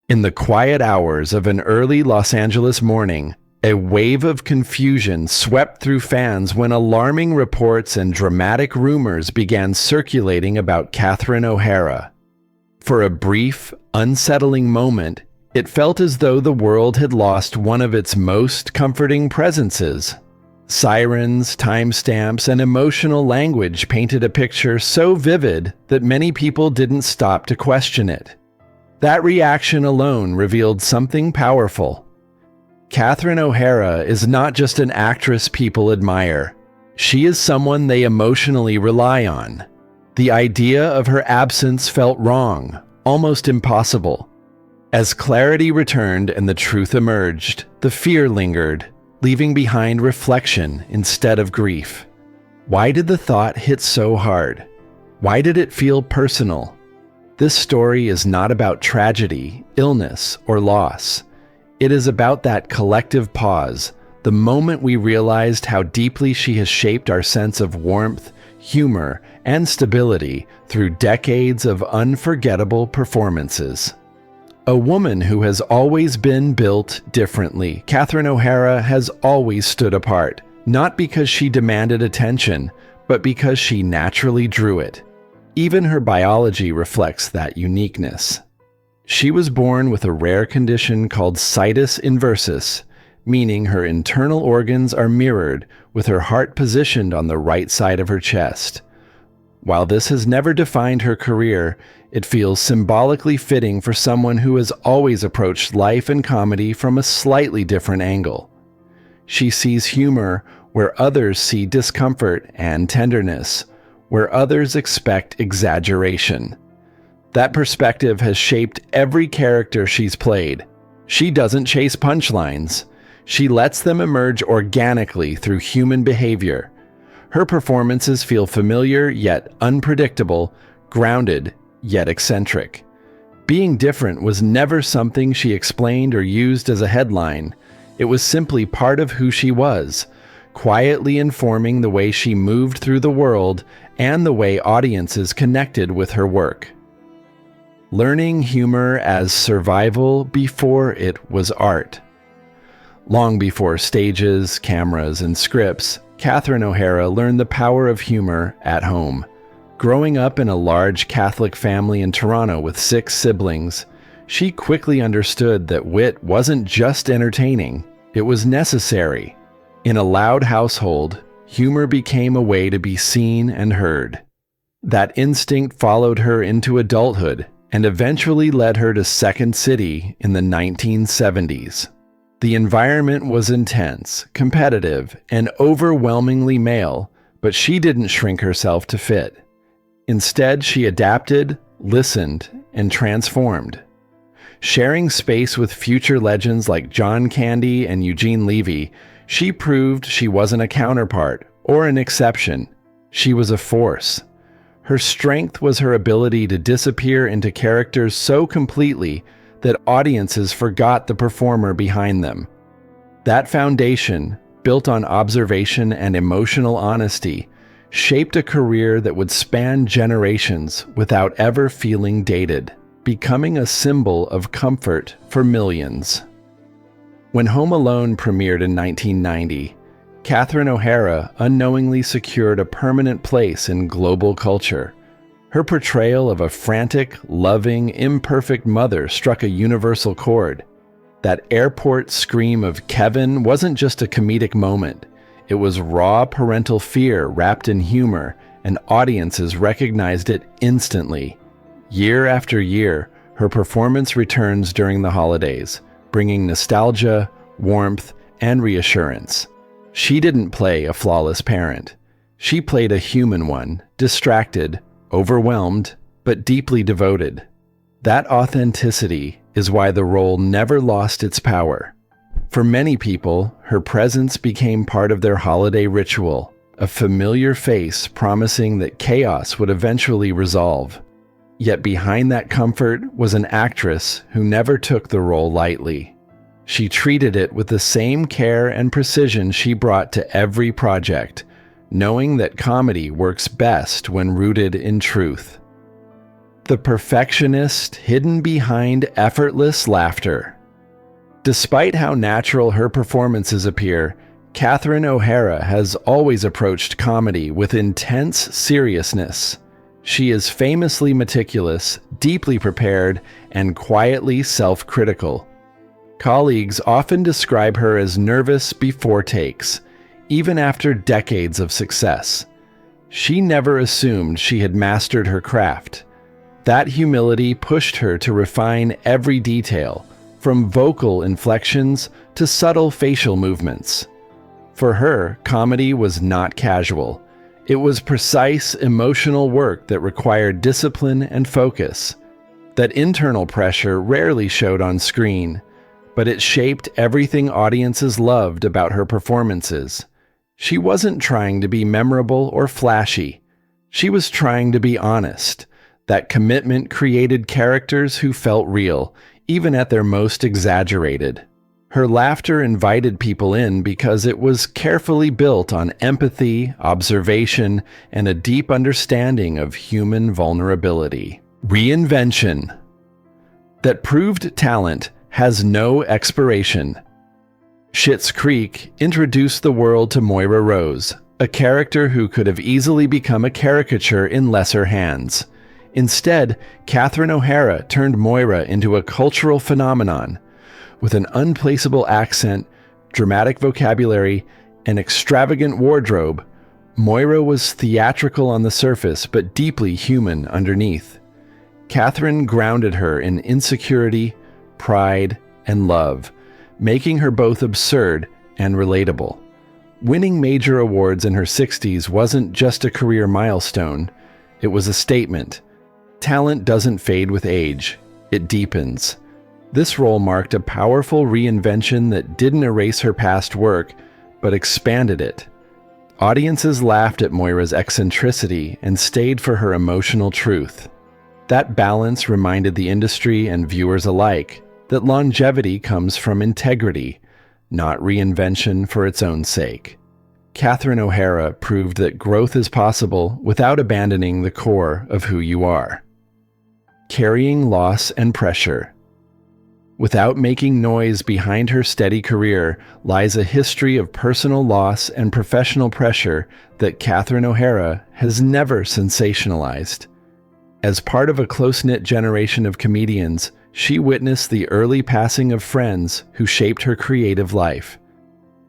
In the quiet hours of an early Los Angeles morning, a wave of confusion swept through fans when alarming reports and dramatic rumors began circulating about Catherine O'Hara. For a brief, unsettling moment, it felt as though the world had lost one of its most comforting presences. Sirens, timestamps, and emotional language painted a picture so vivid that many people didn't stop to question it. That reaction alone revealed something powerful. Catherine O'Hara is not just an actress people admire. She is someone they emotionally rely on. The idea of her absence felt wrong, almost impossible. As clarity returned and the truth emerged, the fear lingered, leaving behind reflection instead of grief. Why did the thought hit so hard? Why did it feel personal? This story is not about tragedy, illness, or loss. It is about that collective pause, the moment we realized how deeply she has shaped our sense of warmth, humor, and stability through decades of unforgettable performances. A woman who has always been built differently, Catherine O'Hara has always stood apart, not because she demanded attention, but because she naturally drew it. Even her biology reflects that uniqueness. She was born with a rare condition called Situs Inversus, meaning her internal organs are mirrored, with her heart positioned on the right side of her chest. While this has never defined her career, it feels symbolically fitting for someone who has always approached life and comedy from a slightly different angle. She sees humor where others see discomfort and tenderness, where others expect exaggeration. That perspective has shaped every character she's played. She doesn't chase punchlines. She lets them emerge organically through human behavior. Her performances feel familiar yet unpredictable, grounded yet eccentric. Being different was never something she explained or used as a headline. It was simply part of who she was, quietly informing the way she moved through the world and the way audiences connected with her work. Learning humor as survival before it was art. Long before stages, cameras, and scripts, Catherine O'Hara learned the power of humor at home. Growing up in a large Catholic family in Toronto with 6 siblings, she quickly understood that wit wasn't just entertaining, it was necessary. In a loud household, humor became a way to be seen and heard. That instinct followed her into adulthood and eventually led her to Second City in the 1970s. The environment was intense, competitive, and overwhelmingly male, but she didn't shrink herself to fit. Instead, she adapted, listened, and transformed. Sharing space with future legends like John Candy and Eugene Levy, she proved she wasn't a counterpart or an exception. She was a force. Her strength was her ability to disappear into characters so completely that audiences forgot the performer behind them. That foundation, built on observation and emotional honesty, shaped a career that would span generations without ever feeling dated, becoming a symbol of comfort for millions. When Home Alone premiered in 1990, Catherine O'Hara unknowingly secured a permanent place in global culture. Her portrayal of a frantic, loving, imperfect mother struck a universal chord. That airport scream of "Kevin" wasn't just a comedic moment. It was raw parental fear wrapped in humor, and audiences recognized it instantly. Year after year, her performance returns during the holidays, bringing nostalgia, warmth, and reassurance. She didn't play a flawless parent. She played a human one, distracted, overwhelmed, but deeply devoted. That authenticity is why the role never lost its power. For many people, her presence became part of their holiday ritual, a familiar face promising that chaos would eventually resolve. Yet behind that comfort was an actress who never took the role lightly. She treated it with the same care and precision she brought to every project, knowing that comedy works best when rooted in truth. the perfectionist hidden behind effortless laughter. Despite how natural her performances appear, Catherine O'Hara has always approached comedy with intense seriousness. She is famously meticulous, deeply prepared, and quietly self-critical. Colleagues often describe her as nervous before takes, even after decades of success. She never assumed she had mastered her craft. That humility pushed her to refine every detail, from vocal inflections to subtle facial movements. For her, comedy was not casual. It was precise, emotional work that required discipline and focus. That internal pressure rarely showed on screen, but it shaped everything audiences loved about her performances. She wasn't trying to be memorable or flashy. She was trying to be honest. That commitment created characters who felt real, even at their most exaggerated. Her laughter invited people in because it was carefully built on empathy, observation, and a deep understanding of human vulnerability. Reinvention. That proved talent has no expiration. Schitt's Creek introduced the world to Moira Rose, a character who could have easily become a caricature in lesser hands. Instead, Catherine O'Hara turned Moira into a cultural phenomenon. With an unplaceable accent, dramatic vocabulary, and extravagant wardrobe, Moira was theatrical on the surface but deeply human underneath. Catherine grounded her in insecurity, pride, and love, making her both absurd and relatable. Winning major awards in her 60s wasn't just a career milestone, it was a statement. Talent doesn't fade with age, it deepens. This role marked a powerful reinvention that didn't erase her past work, but expanded it. Audiences laughed at Moira's eccentricity and stayed for her emotional truth. That balance reminded the industry and viewers alike that longevity comes from integrity, not reinvention for its own sake. Catherine O'Hara proved that growth is possible without abandoning the core of who you are. Carrying loss and pressure. Without making noise behind her steady career lies a history of personal loss and professional pressure that Catherine O'Hara has never sensationalized. As part of a close-knit generation of comedians, she witnessed the early passing of friends who shaped her creative life.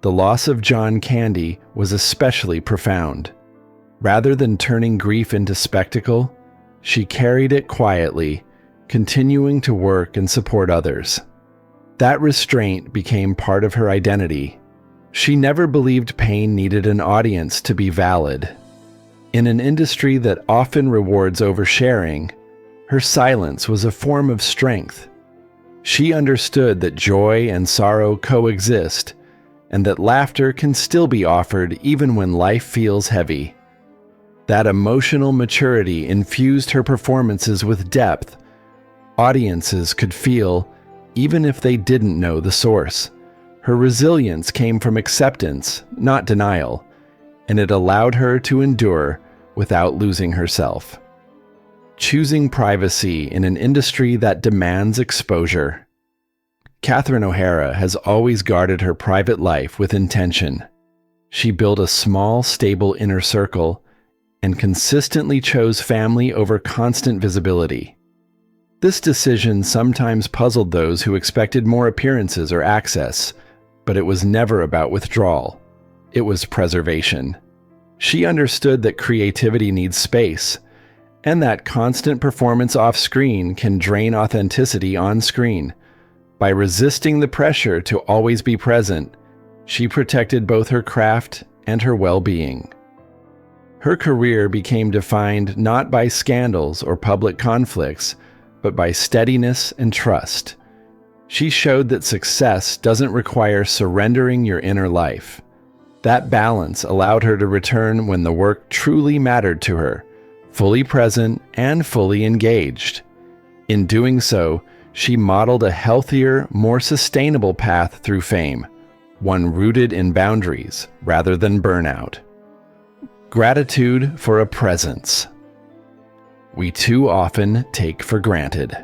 The loss of John Candy was especially profound. Rather than turning grief into spectacle, she carried it quietly, continuing to work and support others. That restraint became part of her identity. She never believed pain needed an audience to be valid. In an industry that often rewards oversharing, her silence was a form of strength. She understood that joy and sorrow coexist, and that laughter can still be offered even when life feels heavy. That emotional maturity infused her performances with depth. Audiences could feel, even if they didn't know the source. Her resilience came from acceptance, not denial, and it allowed her to endure without losing herself. Choosing privacy in an industry that demands exposure. Catherine O'Hara has always guarded her private life with intention. She built a small, stable inner circle and consistently chose family over constant visibility. This decision sometimes puzzled those who expected more appearances or access, but it was never about withdrawal. It was preservation. She understood that creativity needs space, and that constant performance off-screen can drain authenticity on-screen. By resisting the pressure to always be present, she protected both her craft and her well-being. Her career became defined not by scandals or public conflicts, but by steadiness and trust. She showed that success doesn't require surrendering your inner life. That balance allowed her to return when the work truly mattered to her, fully present and fully engaged. In doing so, she modeled a healthier, more sustainable path through fame, one rooted in boundaries rather than burnout. Gratitude for a presence. we too often take for granted.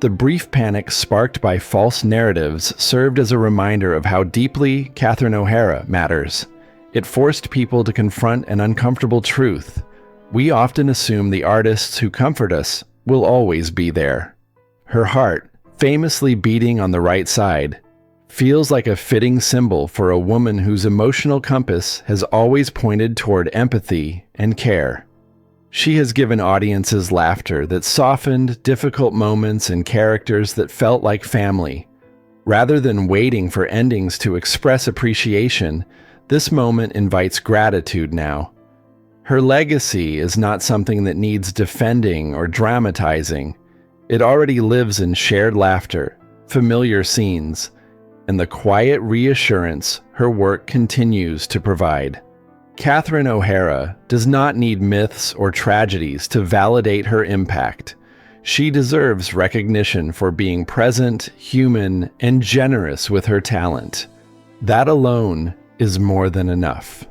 The brief panic sparked by false narratives served as a reminder of how deeply Catherine O'Hara matters. It forced people to confront an uncomfortable truth. We often assume the artists who comfort us will always be there. Her heart, famously beating on the right side, feels like a fitting symbol for a woman whose emotional compass has always pointed toward empathy and care. She has given audiences laughter that softened difficult moments and characters that felt like family. Rather than waiting for endings to express appreciation, this moment invites gratitude now. Her legacy is not something that needs defending or dramatizing. It already lives in shared laughter, familiar scenes, and the quiet reassurance her work continues to provide. Catherine O'Hara does not need myths or tragedies to validate her impact. She deserves recognition for being present, human, and generous with her talent. That alone is more than enough.